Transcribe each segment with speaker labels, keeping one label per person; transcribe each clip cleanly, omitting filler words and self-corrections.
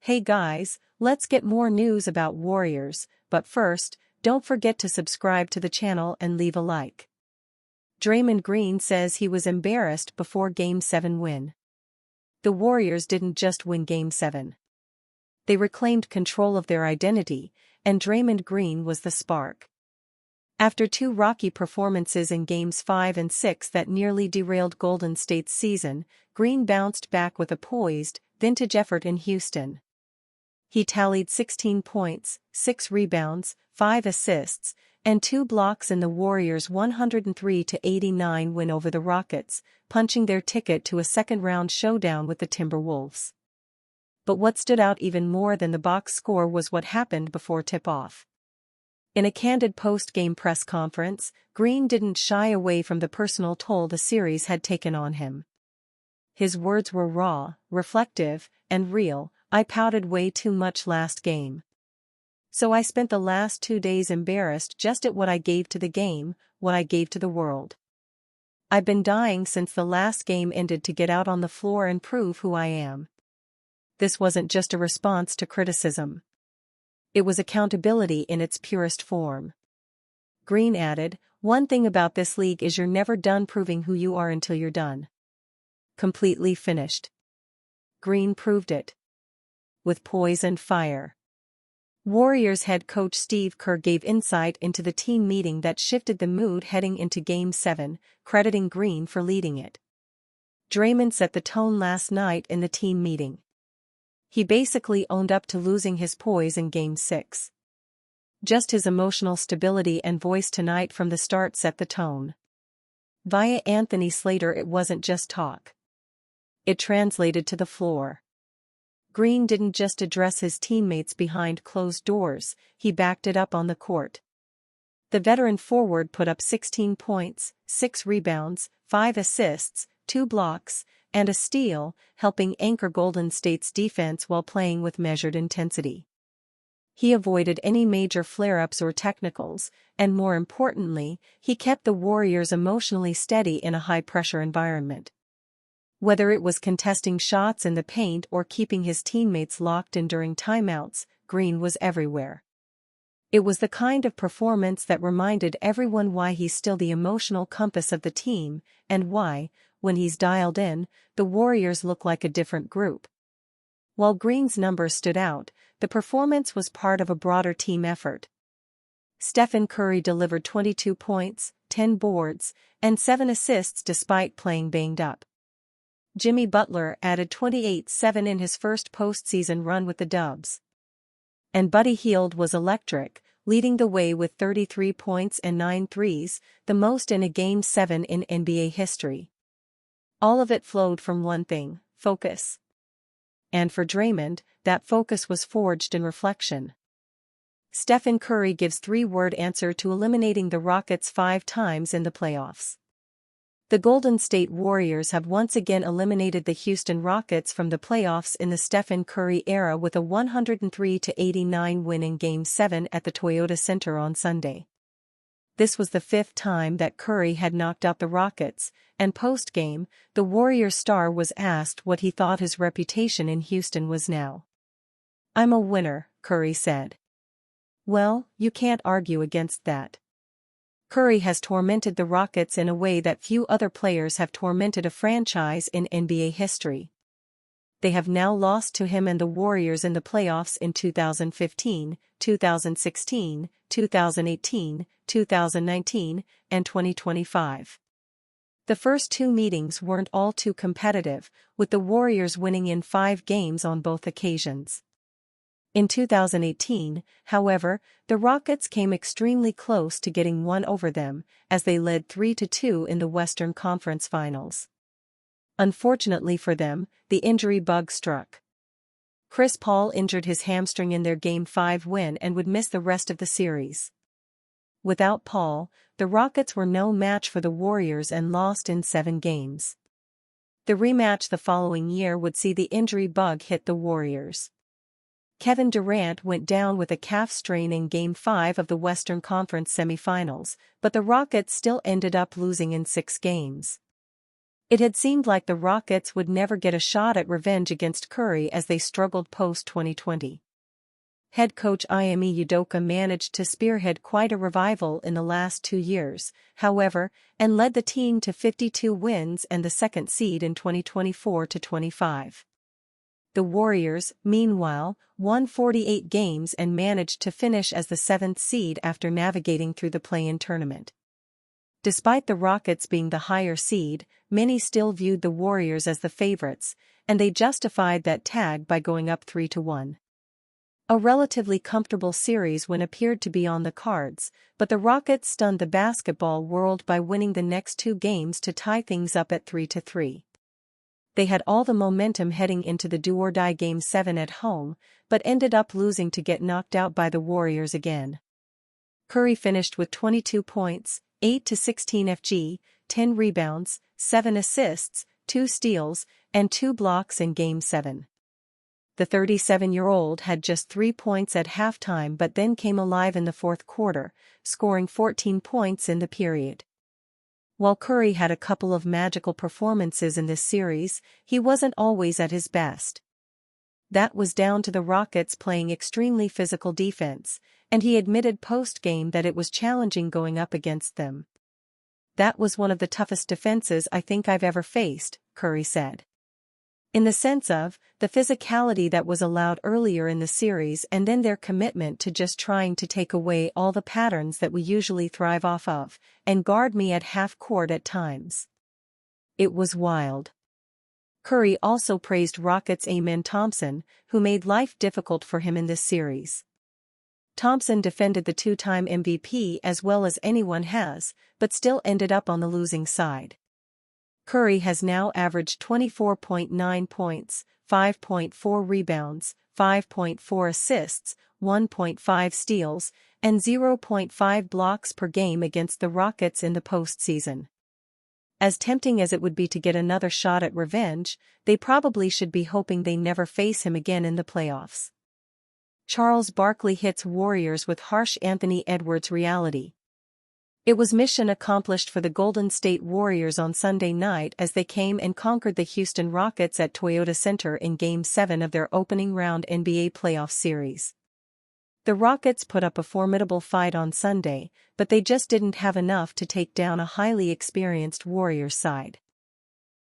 Speaker 1: Hey guys, let's get more news about Warriors, but first, don't forget to subscribe to the channel and leave a like. Draymond Green says he was embarrassed before Game 7 win. The Warriors didn't just win Game 7. They reclaimed control of their identity, and Draymond Green was the spark. After two rocky performances in Games 5 and 6 that nearly derailed Golden State's season, Green bounced back with a poised, vintage effort in Houston. He tallied 16 points, 6 rebounds, 5 assists, and 2 blocks in the Warriors' 103-89 win over the Rockets, punching their ticket to a second-round showdown with the Timberwolves. But what stood out even more than the box score was what happened before tip-off. In a candid post-game press conference, Green didn't shy away from the personal toll the series had taken on him. His words were raw, reflective, and real. "I pouted way too much last game. So I spent the last 2 days embarrassed just at what I gave to the game, what I gave to the world. I've been dying since the last game ended to get out on the floor and prove who I am." This wasn't just a response to criticism. It was accountability in its purest form. Green added, "One thing about this league is you're never done proving who you are until you're done. Completely finished." Green proved it. With poise and fire. Warriors head coach Steve Kerr gave insight into the team meeting that shifted the mood heading into Game 7, crediting Green for leading it. Draymond set the tone last night in the team meeting. He basically owned up to losing his poise in Game 6. Just his emotional stability and voice tonight from the start set the tone. Via Anthony Slater, it wasn't just talk. It translated to the floor. Green didn't just address his teammates behind closed doors, he backed it up on the court. The veteran forward put up 16 points, 6 rebounds, 5 assists, 2 blocks, and a steal, helping anchor Golden State's defense while playing with measured intensity. He avoided any major flare-ups or technicals, and more importantly, he kept the Warriors emotionally steady in a high-pressure environment. Whether it was contesting shots in the paint or keeping his teammates locked in during timeouts, Green was everywhere. It was the kind of performance that reminded everyone why he's still the emotional compass of the team, and why, when he's dialed in, the Warriors look like a different group. While Green's numbers stood out, the performance was part of a broader team effort. Stephen Curry delivered 22 points, 10 boards, and 7 assists despite playing banged up. Jimmy Butler added 28-7 in his first postseason run with the Dubs. And Buddy Hield was electric, leading the way with 33 points and 9 threes, the most in a Game 7 in NBA history. All of it flowed from one thing: focus. And for Draymond, that focus was forged in reflection. Stephen Curry gives 3-word answer to eliminating the Rockets 5 times in the playoffs. The Golden State Warriors have once again eliminated the Houston Rockets from the playoffs in the Stephen Curry era with a 103-89 win in Game 7 at the Toyota Center on Sunday. This was the 5th time that Curry had knocked out the Rockets, and post-game, the Warriors star was asked what he thought his reputation in Houston was now. "I'm a winner," Curry said. Well, you can't argue against that. Curry has tormented the Rockets in a way that few other players have tormented a franchise in NBA history. They have now lost to him and the Warriors in the playoffs in 2015, 2016, 2018, 2019, and 2025. The first 2 meetings weren't all too competitive, with the Warriors winning in 5 games on both occasions. In 2018, however, the Rockets came extremely close to getting one over them, as they led 3-2 in the Western Conference Finals. Unfortunately for them, the injury bug struck. Chris Paul injured his hamstring in their Game 5 win and would miss the rest of the series. Without Paul, the Rockets were no match for the Warriors and lost in 7 games. The rematch the following year would see the injury bug hit the Warriors. Kevin Durant went down with a calf strain in Game 5 of the Western Conference semifinals, but the Rockets still ended up losing in 6 games. It had seemed like the Rockets would never get a shot at revenge against Curry as they struggled post-2020. Head coach Ime Udoka managed to spearhead quite a revival in the last 2 years, however, and led the team to 52 wins and the second seed in 2024-25. The Warriors, meanwhile, won 48 games and managed to finish as the 7th seed after navigating through the play-in tournament. Despite the Rockets being the higher seed, many still viewed the Warriors as the favorites, and they justified that tag by going up 3-1. A relatively comfortable series win appeared to be on the cards, but the Rockets stunned the basketball world by winning the next 2 games to tie things up at 3-3. They had all the momentum heading into the do-or-die Game 7 at home, but ended up losing to get knocked out by the Warriors again. Curry finished with 22 points, 8-16 FG, 10 rebounds, 7 assists, 2 steals, and 2 blocks in Game 7. The 37-year-old had just 3 points at halftime but then came alive in the fourth quarter, scoring 14 points in the period. While Curry had a couple of magical performances in this series, he wasn't always at his best. That was down to the Rockets playing extremely physical defense, and he admitted post-game that it was challenging going up against them. "That was one of the toughest defenses I think I've ever faced," Curry said. In the sense of, the physicality that was allowed earlier in the series and then their commitment to just trying to take away all the patterns that we usually thrive off of, and guard me at half-court at times. It was wild. Curry also praised Rockets' Amen Thompson, who made life difficult for him in this series. Thompson defended the 2-time MVP as well as anyone has, but still ended up on the losing side. Curry has now averaged 24.9 points, 5.4 rebounds, 5.4 assists, 1.5 steals, and 0.5 blocks per game against the Rockets in the postseason. As tempting as it would be to get another shot at revenge, they probably should be hoping they never face him again in the playoffs. Charles Barkley hits Warriors with harsh Anthony Edwards reality. It was mission accomplished for the Golden State Warriors on Sunday night as they came and conquered the Houston Rockets at Toyota Center in Game 7 of their opening round NBA playoff series. The Rockets put up a formidable fight on Sunday, but they just didn't have enough to take down a highly experienced Warriors side.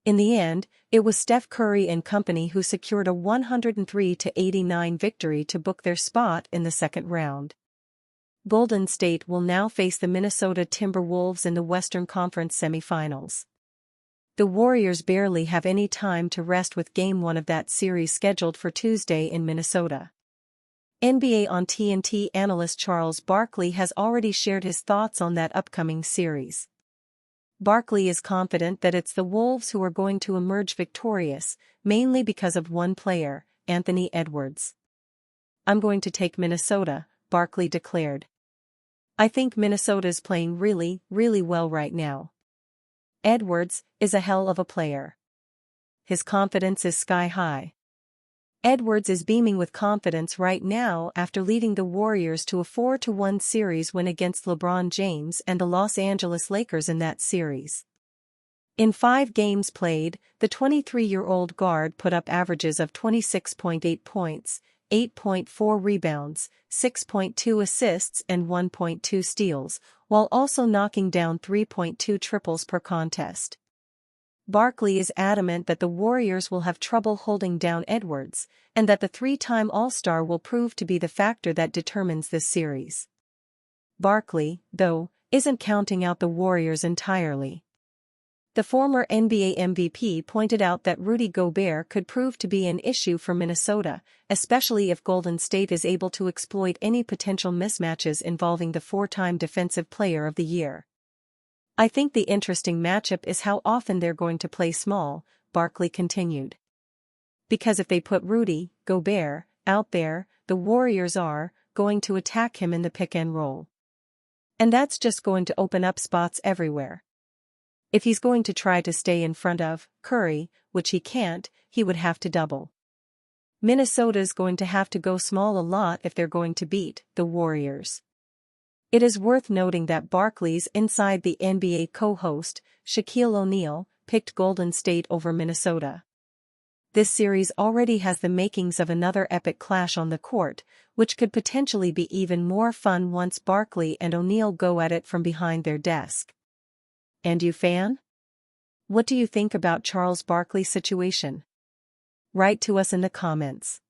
Speaker 1: In the end, it was Steph Curry and company who secured a 103-89 victory to book their spot in the second round. Golden State will now face the Minnesota Timberwolves in the Western Conference semifinals. The Warriors barely have any time to rest with Game 1 of that series scheduled for Tuesday in Minnesota. NBA on TNT analyst Charles Barkley has already shared his thoughts on that upcoming series. Barkley is confident that it's the Wolves who are going to emerge victorious, mainly because of one player, Anthony Edwards. "I'm going to take Minnesota," Barkley declared. "I think Minnesota's playing really, really well right now. Edwards is a hell of a player. His confidence is sky high." Edwards is beaming with confidence right now after leading the Warriors to a 4-1 series win against LeBron James and the Los Angeles Lakers in that series. In 5 games played, the 23-year-old guard put up averages of 26.8 points, 8.4 rebounds, 6.2 assists and 1.2 steals, while also knocking down 3.2 triples per contest. Barkley is adamant that the Warriors will have trouble holding down Edwards, and that the 3-time All-Star will prove to be the factor that determines this series. Barkley, though, isn't counting out the Warriors entirely. The former NBA MVP pointed out that Rudy Gobert could prove to be an issue for Minnesota, especially if Golden State is able to exploit any potential mismatches involving the 4-time Defensive Player of the Year. "I think the interesting matchup is how often they're going to play small," Barkley continued. "Because if they put Rudy Gobert out there, the Warriors are going to attack him in the pick and roll. And that's just going to open up spots everywhere. If he's going to try to stay in front of Curry, which he can't, he would have to double. Minnesota's going to have to go small a lot if they're going to beat the Warriors." It is worth noting that Barkley's Inside the NBA co-host, Shaquille O'Neal, picked Golden State over Minnesota. This series already has the makings of another epic clash on the court, which could potentially be even more fun once Barkley and O'Neal go at it from behind their desk. And you, fan? What do you think about Charles Barkley's situation? Write to us in the comments.